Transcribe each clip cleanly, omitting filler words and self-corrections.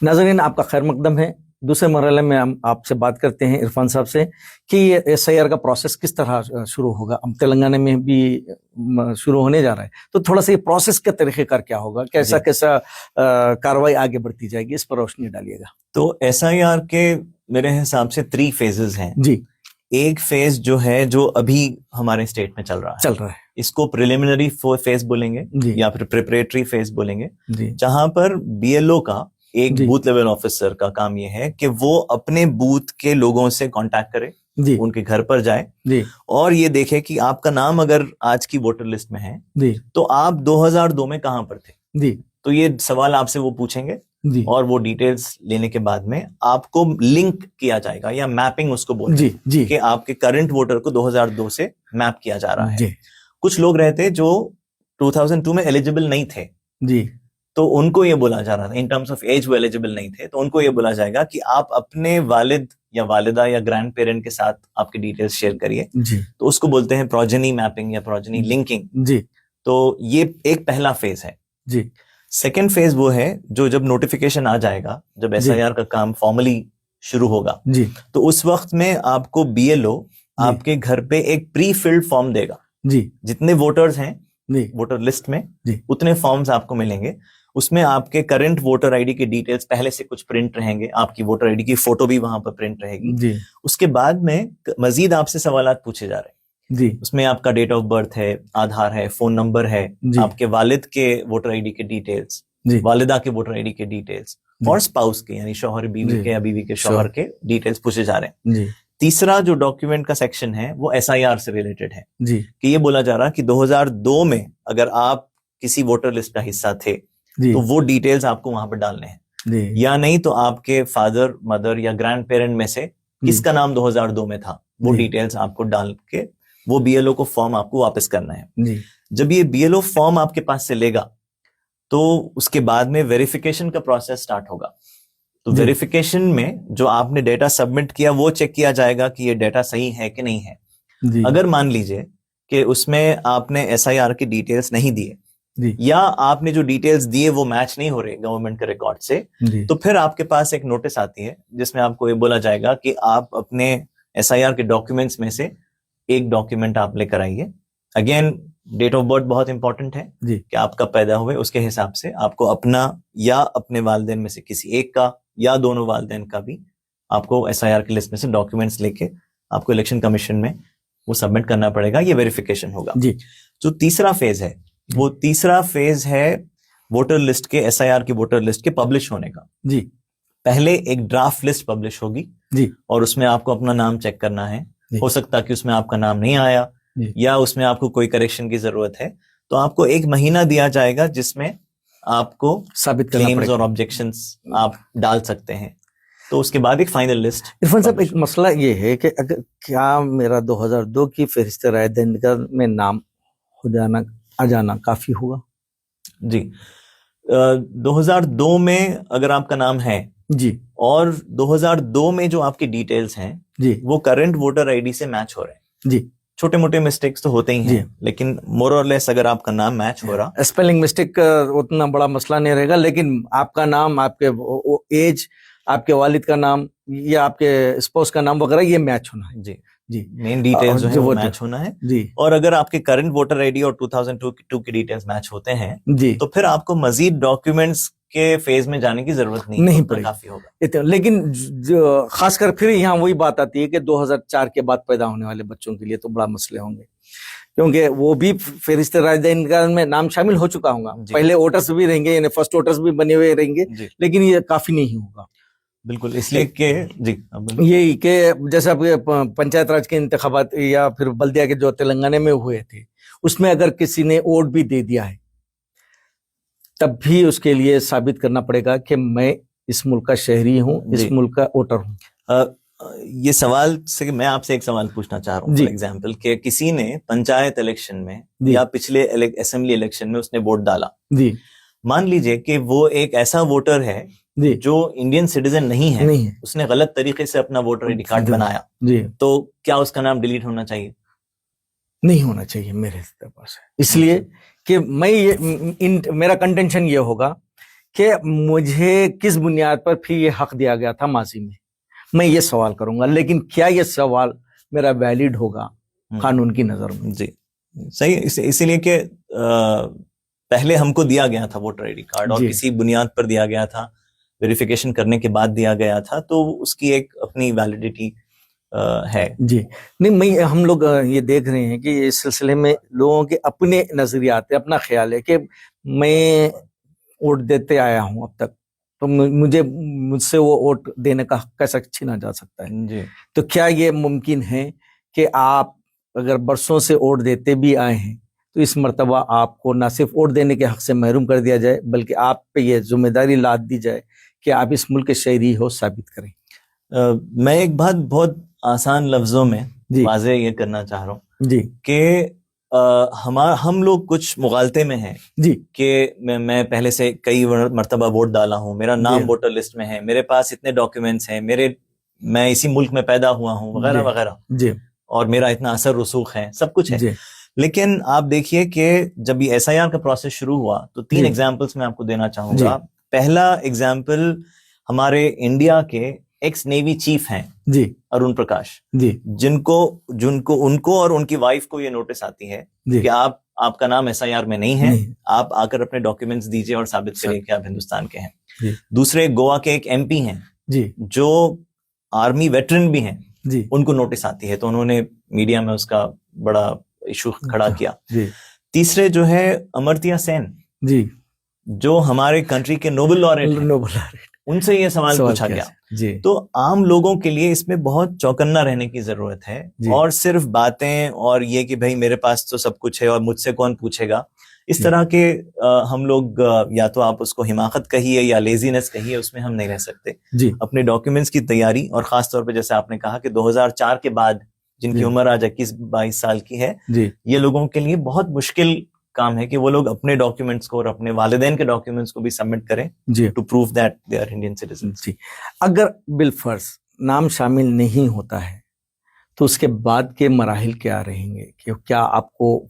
नाज़रीन, आपका खैर मकदम है। दूसरे मरहले में हम आपसे बात करते हैं इरफान साहब से कि ये SIR का प्रोसेस किस तरह शुरू होगा। अब तेलंगाना में भी शुरू होने जा रहा है, तो थोड़ा सा ये प्रोसेस का तरीक़ेकार क्या होगा, कैसा कैसा कार्रवाई आगे बढ़ती जाएगी, इस पर रोशनी डालिएगा। तो SIR के मेरे हिसाब से 3 फेजेस हैं जी। एक फेज जो है जो अभी हमारे स्टेट में चल रहा है, इसको प्रिलिमिनरी फेज बोलेंगे या फिर प्रिपरेटरी फेज बोलेंगे, जहां पर BLO का एक बूथ लेवल ऑफिसर का काम ये है कि वो अपने बूथ के लोगों से कांटेक्ट करे, उनके घर पर जाए और ये देखे कि आपका नाम अगर आज की वोटर लिस्ट में है तो आप 2002 में कहां पर थे। तो ये सवाल आपसे वो पूछेंगे और वो डिटेल्स लेने के बाद में आपको लिंक किया जाएगा या मैपिंग उसको बोलते हैं कि आपके करंट वोटर को 2002 से मैप किया जा रहा है। कुछ लोग रहते जो 2002 में एलिजिबल नहीं थे तो उनको ये बोला जा रहा था, इन टर्म्स ऑफ एज वो एलिजिबल नहीं थे, तो उनको ये बोला जाएगा कि आप अपने वालिद या वालिदा या ग्रैंड पेरेंट के साथ आपके डिटेल्स शेयर करिए। तो उसको बोलते हैं प्रोजेनी मैपिंग या प्रोजेनी लिंकिंग। तो ये एक पहला फेज है। सेकेंड फेज वो है जो जब नोटिफिकेशन आ जाएगा, जब SIR का काम फॉर्मली शुरू होगा तो उस वक्त में आपको BLO आपके घर पे एक प्री फिल्ड फॉर्म देगा। जितने वोटर्स हैं वोटर लिस्ट में उतने फॉर्म्स आपको मिलेंगे। उसमें आपके करंट वोटर ID के डिटेल्स पहले से कुछ प्रिंट रहेंगे, आपकी वोटर ID की फोटो भी वहां पर प्रिंट रहेगी। उसके बाद में मजीद आपसे सवालात पूछे जा रहे हैं। उसमें आपका डेट ऑफ बर्थ है, आधार है, फोन नंबर है, आपके वालिद के वोटर ID के डिटेल्स, वालिदा के वोटर ID के डिटेल्स और स्पाउस के यानी शौहर बीवी के या बीवी के शौहर के डिटेल्स पूछे जा रहे हैं। तीसरा जो डॉक्यूमेंट का सेक्शन है वो SIR से रिलेटेड है कि ये बोला जा रहा है कि 2002 में अगर आप किसी वोटर लिस्ट का हिस्सा थे तो वो डिटेल्स आपको वहां पर डालने हैं, या नहीं तो आपके फादर मदर या ग्रैंड पेरेंट में से किसका नाम 2002 में था वो डिटेल्स आपको डाल के वो BLO को फॉर्म आपको वापस करना है। जब ये BLO फॉर्म आपके पास से लेगा तो उसके बाद में वेरिफिकेशन का प्रोसेस स्टार्ट होगा। तो वेरिफिकेशन में जो आपने डेटा सबमिट किया वो चेक किया जाएगा कि ये डेटा सही है कि नहीं है। अगर मान लीजिए कि उसमें आपने SIR की डिटेल्स नहीं दिए या आपने जो डिटेल्स दिए वो मैच नहीं हो रहे गवर्नमेंट के रिकॉर्ड से, तो फिर आपके पास एक नोटिस आती है जिसमें आपको ये बोला जाएगा कि आप अपने SIR के डॉक्यूमेंट्स में से एक डॉक्यूमेंट आप लेकर आइए। अगेन डेट ऑफ बर्थ बहुत इंपॉर्टेंट है कि आप कब पैदा हुए, उसके हिसाब से आपको अपना या अपने वालिदैन में से किसी एक का या दोनों वालिदैन का भी आपको SIR की लिस्ट में से डॉक्यूमेंट्स लेके आपको इलेक्शन कमीशन में वो सबमिट करना पड़ेगा। ये वेरिफिकेशन होगा। जो तीसरा फेज है वो तीसरा फेज है वोटर लिस्ट के SIR की वोटर लिस्ट के पब्लिश होने का। पहले एक ड्राफ्ट लिस्ट पब्लिश होगी और उसमें आपको अपना नाम चेक करना है। हो सकता है कि उसमें आपका नाम नहीं आया या उसमें आपको कोई करेक्शन की जरूरत है, तो आपको 1 महीना दिया जाएगा जिसमें आपको साबित क्लेम्स और ऑब्जेक्शंस आप डाल सकते हैं। तो उसके बाद एक फाइनल लिस्ट। इरफान साहब, एक मसला ये है कि अगर क्या मेरा 2002 की फहरिस्त राय दहिंदगार में नाम हो जाना आ जाना काफी होगा? 2002 में अगर आपका नाम है और 2002 में जो आपकी डिटेल्स हैं वो करंट वोटर ID से मैच हो रहे हैं। छोटे मोटे मिस्टेक्स तो होते ही हैं, लेकिन मोर और लेस अगर आपका नाम मैच हो रहा, स्पेलिंग मिस्टेक उतना बड़ा मसला नहीं रहेगा, लेकिन आपका नाम, आपके एज, आपके वालिद का नाम या आपके स्पाउस का नाम वगैरह ये मैच होना है। मेन डिटेल्स जो है वो मैच होना है। और अगर आपके करंट वोटर ID और 2002 की डिटेल्स मैच होते हैं तो फिर आपको मजीद डॉक्यूमेंट्स के फेज में जाने की जरूरत नहीं पड़ेगी, काफी होगा। लेकिन जो खासकर फिर यहाँ वही बात आती है कि 2004 के बाद पैदा होने वाले बच्चों के लिए तो बड़ा मसले होंगे, क्योंकि वो भी फहरिस्त राय दहिंदगार में नाम शामिल हो चुका होगा। पहले वोटर्स भी रहेंगे, यानी फर्स्ट वोटर्स भी बने हुए रहेंगे, लेकिन ये काफी नहीं होगा। बिल्कुल, इसलिए कि यही कि जैसे अब पंचायत राज के इंतखाबात या फिर बल्दिया के जो तेलंगाना में हुए थे, उसमें अगर किसी ने वोट भी दे दिया है तब भी उसके लिए साबित करना पड़ेगा कि मैं इस मुल्क का शहरी हूँ, इस मुल्क का वोटर हूँ। ये सवाल से मैं आपसे एक सवाल पूछना चाह रहा हूँ। फॉर एग्जाम्पल कि किसी ने पंचायत इलेक्शन में या पिछले असेंबली इलेक्शन में उसने वोट डाला। मान लीजिए कि वो एक ऐसा वोटर है जो इंडियन सिटीजन नहीं है, उसने गलत तरीके से अपना वोटर ID कार्ड बनाया, तो क्या उसका नाम डिलीट होना चाहिए? नहीं होना चाहिए मेरे तरफ से। इसलिए कि मैं मेरा कंटेंशन ये होगा कि मुझे किस बुनियाद पर फिर ये हक दिया गया था माजी में, मैं ये सवाल करूंगा, लेकिन क्या ये सवाल मेरा वैलिड होगा कानून की नजर में? जी सही, इसीलिए कि पहले हमको दिया गया था वोटर आईडी कार्ड और किसी बुनियाद पर दिया गया था, वेरिफिकेशन करने के बाद दिया गया था, तो उसकी एक अपनी वैलिडिटी है। जी नहीं, हम लोग ये देख रहे हैं कि इस सिलसिले में लोगों के अपने नजरियात है, अपना ख्याल है कि मैं वोट देते आया हूं अब तक, तो मुझसे वो वोट देने का हक कैसे छीना जा सकता है? जी। तो क्या ये मुमकिन है कि आप अगर बरसों से वोट देते भी आए हैं तो इस मर्तबा आपको न सिर्फ वोट देने के हक से महरूम कर दिया जाए, बल्कि आप पे ये जिम्मेदारी लाद दी जाए कि आप इस मुल्क के शहरी हो साबित करें? मैं एक बात बहुत आसान लफ्जों में वाज़े ये करना चाह रहा हूँ जी कि हम लोग कुछ मुगालते में हैं जी कि मैं पहले से कई मर्तबा वोट डाला हूँ, मेरा नाम वोटर लिस्ट में है, मेरे पास इतने डॉक्यूमेंट्स हैं, मैं इसी मुल्क में पैदा हुआ हूँ वगैरह वगैरह जी, और मेरा इतना असर रसूख है, सब कुछ है। लेकिन आप देखिए कि जब ये SIR का प्रोसेस शुरू हुआ तो 3 एग्जाम्पल्स मैं आपको देना चाहूंगा। पहला एग्जाम्पल हमारे इंडिया के एक्स नेवी चीफ हैं जी, अरुण प्रकाश जी, उनको और उनकी वाइफ को ये नोटिस आती है कि आपका नाम SIR में नहीं है, आप आकर अपने डॉक्यूमेंट्स दीजिए और साबित करिए कि आप हिंदुस्तान के हैं। दूसरे गोवा के एक MP हैं जी, जो आर्मी वेटरन भी हैं जी, उनको नोटिस आती है, तो उन्होंने मीडिया में उसका बड़ा इशू खड़ा किया जी। तीसरे जो है अमर्त्य सेन जी, जो हमारे कंट्री के नोबेल लॉरेट, उनसे ये सवाल पूछा गया जी। तो आम लोगों के लिए इसमें बहुत चौकन्ना रहने की जरूरत है, और सिर्फ बातें और ये कि भाई मेरे पास तो सब कुछ है और मुझसे कौन पूछेगा, इस तरह के हम लोग या तो आप उसको हिमाकत कहिए या लेजीनेस कहिए, उसमें हम नहीं रह सकते जी। अपने डॉक्यूमेंट्स की तैयारी, और खास तौर पे जैसे आपने कहा कि 2004 के बाद जिनकी उम्र आज 21-22 साल की है जी, ये लोगों के लिए बहुत मुश्किल काम है कि वो लोग अपने डॉक्यूमेंट्स को और अपने वालिदैन के डॉक्यूमेंट्स को भी सबमिट करें to prove that they are Indian citizen जी। अगर बिलफर्ज नाम शामिल नहीं होता है तो उसके बाद के मराहिल क्या रहेंगे? कि क्या आपको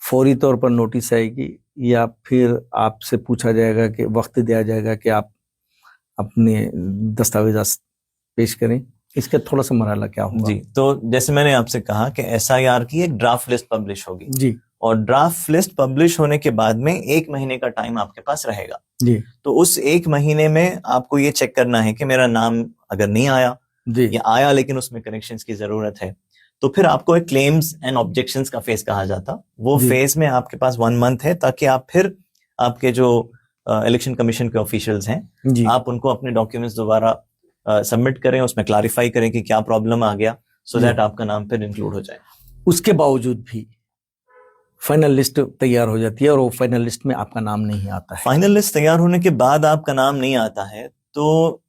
फौरी तौर पर नोटिस आएगी या फिर आपसे पूछा जाएगा कि वक्त दिया जाएगा कि आप अपने दस्तावेज़ पेश करें? इसका थोड़ा सा मरहला क्या होगा? जी, तो जैसे मैंने आपसे कहा कि SIR की एक ड्राफ्ट लिस्ट पब्लिश होगी जी, और ड्राफ्ट लिस्ट पब्लिश होने के बाद में 1 महीने का टाइम आपके पास रहेगा जी। तो उस 1 महीने में आपको ये चेक करना है कि मेरा नाम अगर नहीं आया जी, या आया लेकिन उसमें करेक्शंस की जरूरत है, तो फिर आपको एक क्लेम्स एंड ऑब्जेक्शंस का फेज कहा जाता, वो फेज में आपके पास 1 मंथ है, ताकि आप फिर आपके जो इलेक्शन कमीशन के ऑफिशियल्स हैं आप उनको अपने डॉक्यूमेंट्स दोबारा सबमिट करें, उसमें क्लैरिफाई करें कि क्या प्रॉब्लम आ गया, सो दैट आपका नाम फिर इंक्लूड हो जाए। उसके बावजूद भी फाइनल लिस्ट तैयार हो जाती है और वो फाइनल लिस्ट में आपका नाम नहीं आता है। फाइनल लिस्ट तैयार होने के बाद आपका नाम नहीं आता है तो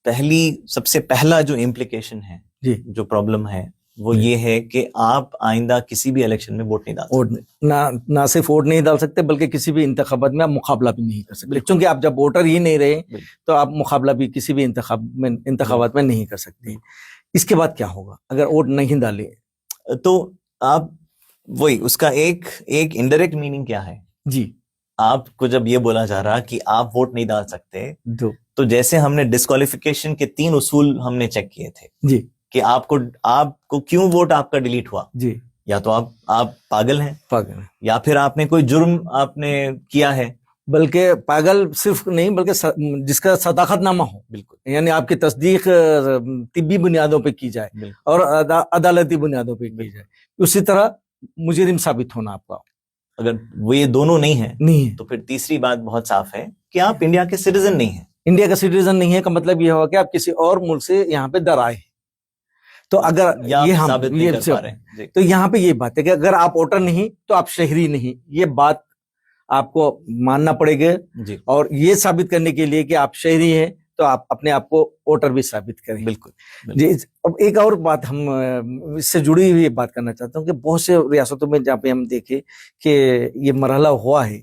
सबसे पहला जो इम्प्लीकेशन है जी, जो प्रॉब्लम है वो ये है कि आप आइंदा किसी भी इलेक्शन में वोट नहीं डाल सकते। ना सिर्फ वोट नहीं डाल सकते बल्कि किसी भी इंतखाबात में आप मुकाबला भी नहीं कर सकते, क्योंकि आप जब वोटर ही नहीं रहे तो आप मुकाबला भी किसी भी इंतखाबात में नहीं कर सकते। इसके बाद क्या होगा अगर वोट नहीं डाले? तो आप वही उसका एक इनडायरेक्ट मीनिंग क्या है जी, आपको जब ये बोला जा रहा कि आप वोट नहीं डाल सकते, तो जैसे हमने डिस्क्वालिफिकेशन के 3 उसूल हमने चेक किए थे जी, कि आपको क्यों वोट आपका डिलीट हुआ जी, या तो आप पागल हैं या फिर आपने कोई जुर्म आपने किया है, बल्कि पागल सिर्फ नहीं बल्कि जिसका सदाकतनामा हो, बिल्कुल, यानी आपकी तस्दीक तिब्बी बुनियादों पे की जाए और अदालती बुनियादों पे की जाए। उसी तरह मुजरिम साबित होना आपका, अगर वो ये दोनों नहीं है तो फिर तीसरी बात बहुत साफ है कि आप इंडिया के सिटीजन नहीं है। इंडिया का सिटीजन नहीं है का मतलब ये होगा कि आप किसी और मुल्क से यहाँ पे दर आए। तो अगर ये हम तो यहाँ पे ये बात है कि अगर आप वोटर नहीं तो आप शहरी नहीं, ये बात आपको मानना पड़ेगा, और ये साबित करने के लिए कि आप शहरी हैं तो आप अपने आप को वोटर भी साबित करें। बिल्कुल जी। अब एक और बात हम इससे जुड़ी हुई बात करना चाहता हूँ कि बहुत से रियासतों में जहाँ पे हम देखे कि ये मरहला हुआ है,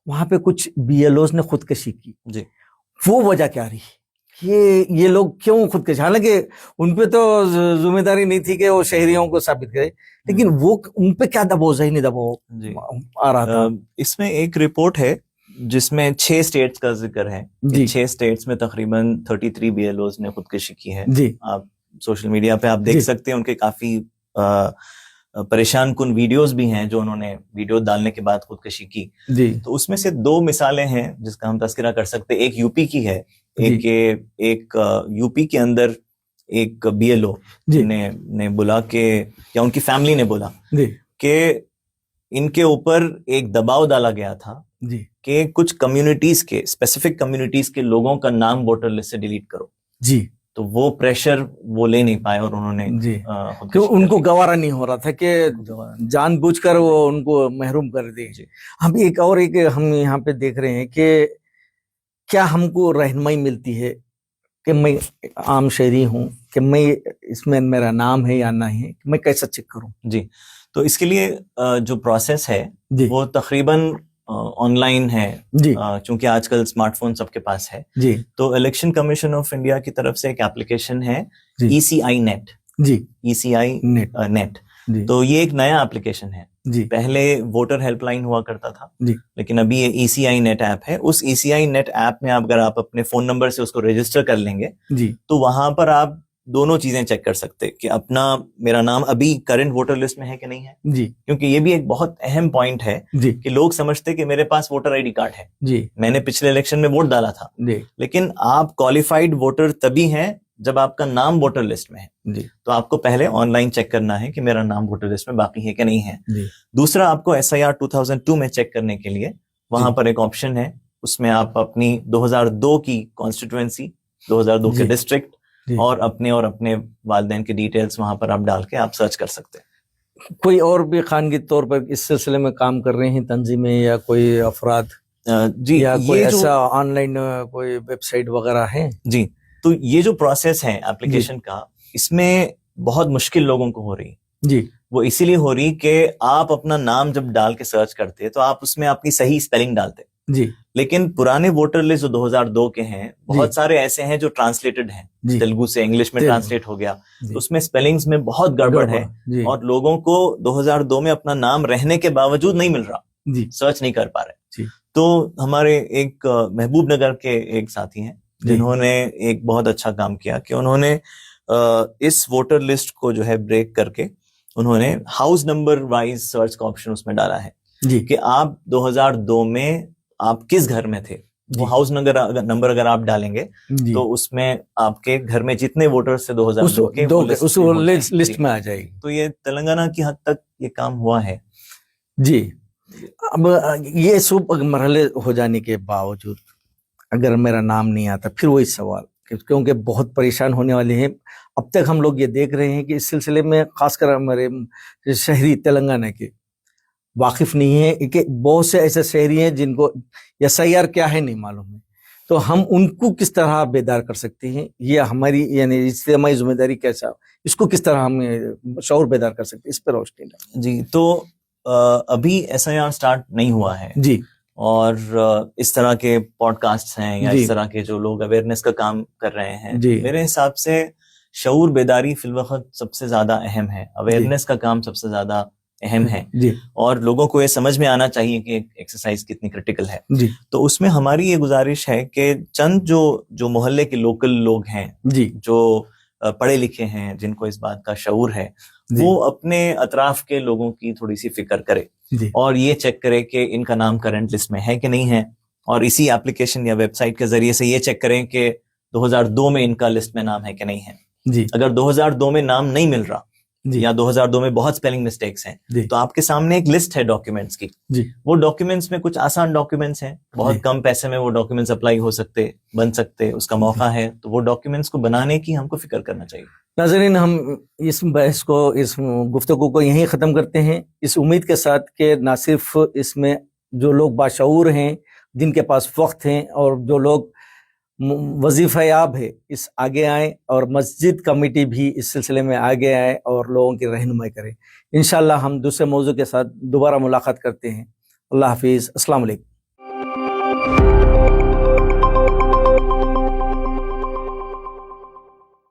वहां पे कुछ BLOs ने खुदकशी की जी, वो वजह क्या रही? ये लोग क्यों खुदकशी? हालांकि उनपे तो जिम्मेदारी नहीं थी कि वो शहरियों को साबित करे, लेकिन वो उनपे क्या दबाव, ज़हनी दबाव आ रहा था? इसमें एक रिपोर्ट है जिसमें 6 स्टेट्स का जिक्र है। 6 स्टेट्स में तकरीबन 33 BLOs ने खुदकुशी की है जी। आप सोशल मीडिया पे आप देख सकते हैं, उनके काफी परेशान कुन वीडियोस भी हैं जो उन्होंने वीडियो डालने के बाद खुदकुशी की जी। तो उसमें से 2 मिसालें हैं जिसका हम तस्करा कर सकते हैं। एक यूपी की है, एक यूपी के अंदर एक BLO ने बोला कि, या उनकी फैमिली ने बोला कि इनके ऊपर एक दबाव डाला गया था कि कुछ कम्युनिटीज के, स्पेसिफिक कम्युनिटीज के लोगों का नाम वोटर लिस्ट से डिलीट करो जी। तो वो प्रेशर वो ले नहीं पाए और उन्होंने जी क्यों उनको गवारा नहीं हो रहा था कि जानबूझकर वो उनको महरूम कर दिए। हम एक हम यहाँ पे देख रहे हैं कि क्या हमको रहनुमाई मिलती है कि मैं आम शहरी हूँ कि मैं इसमें मेरा नाम है या नहीं है, मैं कैसे चेक करूं जी। तो इसके लिए जो प्रोसेस है वो तकरीबन ऑनलाइन है जी। चूंकि आजकल स्मार्टफोन सबके पास है जी। तो इलेक्शन कमीशन ऑफ इंडिया की तरफ से एक एप्लीकेशन है ECI नेट जी, ECI नेट। तो ये एक नया एप्लीकेशन है जी। पहले वोटर हेल्पलाइन हुआ करता था जी। लेकिन अभी ये ECI नेट ऐप है। उस ECI नेट ऐप में अगर आप अपने फोन नंबर से उसको रजिस्टर कर लेंगे जी, तो वहां पर आप दोनों चीजें चेक कर सकते हैं कि मेरा नाम अभी करंट वोटर लिस्ट में है कि नहीं है जी। क्योंकि ये भी एक बहुत अहम पॉइंट है जी। कि लोग समझते हैं कि मेरे पास वोटर ID कार्ड है जी, मैंने पिछले इलेक्शन में वोट डाला था जी। लेकिन आप क्वालिफाइड वोटर तभी हैं जब आपका नाम वोटर लिस्ट में है जी। तो आपको पहले ऑनलाइन चेक करना है कि मेरा नाम वोटर लिस्ट में बाकी है कि नहीं है जी। दूसरा, आपको SIR 2002 में चेक करने के लिए वहां पर एक ऑप्शन है, उसमें आप अपनी 2002 की कॉन्स्टिट्यूएंसी, 2002 के डिस्ट्रिक्ट और अपने वालिदैन के डिटेल्स वहां पर आप डाल के आप सर्च कर सकते हैं। कोई और भी खानगी तौर पर इस सिलसिले में काम कर रहे हैं तंजीमें या कोई अफराद जी, या कोई ऐसा ऑनलाइन कोई वेबसाइट वगैरह है जी? तो ये जो प्रोसेस है एप्लीकेशन का, इसमें बहुत मुश्किल लोगों को हो रही जी। वो इसीलिए हो रही कि आप अपना नाम जब डाल के सर्च करते तो आप उसमें अपनी सही स्पेलिंग डालते जी। लेकिन पुराने वोटर लिस्ट जो 2002 के हैं, बहुत सारे ऐसे हैं जो ट्रांसलेटेड हैं, तेलुगु से इंग्लिश में ट्रांसलेट हो गया, तो उसमें स्पेलिंग्स में बहुत गड़बड़ है और लोगों को 2002 में अपना नाम रहने के बावजूद नहीं मिल रहा जी। सर्च नहीं कर पा रहे। तो हमारे एक महबूब नगर के एक साथी हैं जिन्होंने एक बहुत अच्छा काम किया कि उन्होंने इस वोटर लिस्ट को जो है ब्रेक करके उन्होंने हाउस नंबर वाइज सर्च का ऑप्शन उसमें डाला है जी। कि आप 2002 में आप किस घर में थे, वो हाउस नंबर अगर आप डालेंगे तो उसमें आपके घर में जितने वोटर्स थे 2002 के उस लिस्ट में आ जाएगी। तो ये तेलंगाना की हद तक ये काम हुआ है जी। अब ये सब मरहले हो जाने के बावजूद अगर मेरा नाम नहीं आता, फिर वही सवाल, क्योंकि बहुत परेशान होने वाले हैं। अब तक हम लोग ये देख रहे हैं कि इस सिलसिले में खासकर हमारे शहरी तेलंगाना के वाकिफ नहीं है कि बहुत से ऐसे शहरी हैं जिनको SIR क्या है नहीं मालूम है। तो हम उनको किस तरह बेदार कर सकते हैं, ये हमारी यानी इज्तिमाई जिम्मेदारी कैसा, इसको किस तरह हम शऊर बेदार कर सकते हैं, इस पर रोशनी डालें जी। तो अभी SIR स्टार्ट नहीं हुआ है जी, और इस तरह के पॉडकास्ट हैं या इस तरह के जो लोग अवेयरनेस का काम कर रहे हैं, मेरे हिसाब से शऊर बेदारी फिलवक्त सबसे ज्यादा अहम है, अवेयरनेस का काम सबसे ज्यादा अहम है जी। और लोगों को ये समझ में आना चाहिए कि एक्सरसाइज कितनी क्रिटिकल है जी। तो उसमें हमारी ये गुजारिश है कि चंद जो मोहल्ले के लोकल लोग हैं जी, जो पढ़े लिखे हैं, जिनको इस बात का शऊर है, वो अपने अतराफ के लोगों की थोड़ी सी फिक्र करे और ये चेक करे कि इनका नाम करंट लिस्ट में है कि नहीं है, और इसी एप्लीकेशन या वेबसाइट के जरिए से ये चेक करें कि 2002 में इनका लिस्ट में नाम है कि नहीं है जी। अगर 2002 में नाम नहीं मिल रहा या 2002 में बहुत स्पेलिंग मिस्टेक्स हैं, तो आपके सामने एक लिस्ट है डॉक्यूमेंट्स की जी। वो डॉक्यूमेंट्स में कुछ आसान डॉक्यूमेंट्स हैं, बहुत कम पैसे में वो डॉक्यूमेंट्स अप्लाई हो सकते, बन सकते, उसका मौका है, तो वो डॉक्यूमेंट्स को बनाने की हमको फिक्र करना चाहिए। नाज़रीन, हम इस बहस को, इस गुफ्तगू को यहीं ख़त्म करते हैं, इस उम्मीद के साथ कि ना सिर्फ इसमें जो लोग बाशऊर हैं, जिनके पास वक्त हैं, और जो लोग वजीफ़ायाब है, इस आगे आए, और मस्जिद कमेटी भी इस सिलसिले में आगे आए और लोगों की रहनुमाई करें। इंशाअल्लाह हम दूसरे मौजू के साथ दोबारा मुलाकात करते हैं। अल्लाह हाफिज़, अस्सलाम वालेकुम।